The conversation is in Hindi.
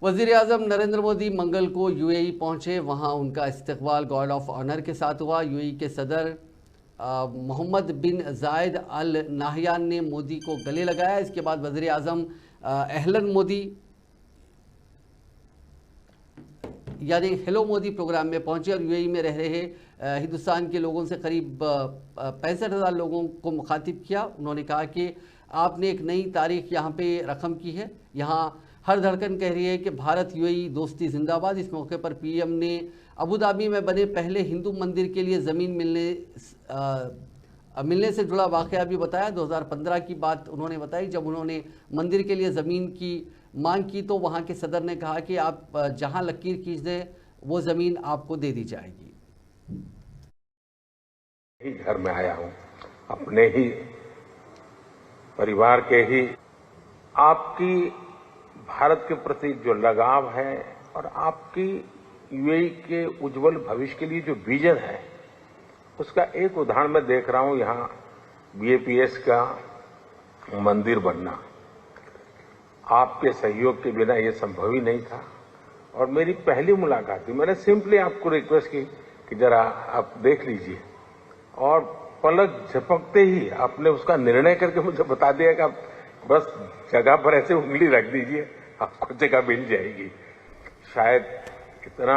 वज़ीर-ए-आज़म नरेंद्र मोदी मंगल को यूएई पहुंचे। वहां उनका इस्तकबाल गार्ड ऑफ ऑनर के साथ हुआ। यूएई के सदर मोहम्मद बिन जायद अल नाहयान ने मोदी को गले लगाया। इसके बाद वज़ीर-ए-आज़म अहलन मोदी यानी हेलो मोदी प्रोग्राम में पहुंचे और यूएई में रह रहे हिंदुस्तान के लोगों से करीब 65,000 लोगों को मुखातिब किया। उन्होंने कहा कि आपने एक नई तारीख यहाँ पे रकम की है। यहाँ हर धड़कन कह रही है कि भारत यूएई दोस्ती जिंदाबाद। इस मौके पर पीएम ने अबू धाबी में बने पहले हिंदू मंदिर के लिए ज़मीन मिलने से जुड़ा वाक़या भी बताया। 2015 की बात उन्होंने बताई, जब उन्होंने मंदिर के लिए ज़मीन की मांग की तो वहाँ के सदर ने कहा कि आप जहाँ लकीर खींच दें वो ज़मीन आपको दे दी जाएगी। ही घर में आया हूँ, अपने ही परिवार के ही आपकी भारत के प्रति जो लगाव है और आपकी यूएई के उज्जवल भविष्य के लिए जो विजन है, उसका एक उदाहरण मैं देख रहा हूं। यहाँ बीएपीएस का मंदिर बनना आपके सहयोग के बिना ये संभव ही नहीं था। और मेरी पहली मुलाकात थी, मैंने सिंपली आपको रिक्वेस्ट की कि जरा आप देख लीजिए, और पलक झपकते ही आपने उसका निर्णय करके मुझे बता दिया कि आप बस जगह पर ऐसे उंगली रख दीजिए, आपको जगह मिल जाएगी। शायद इतना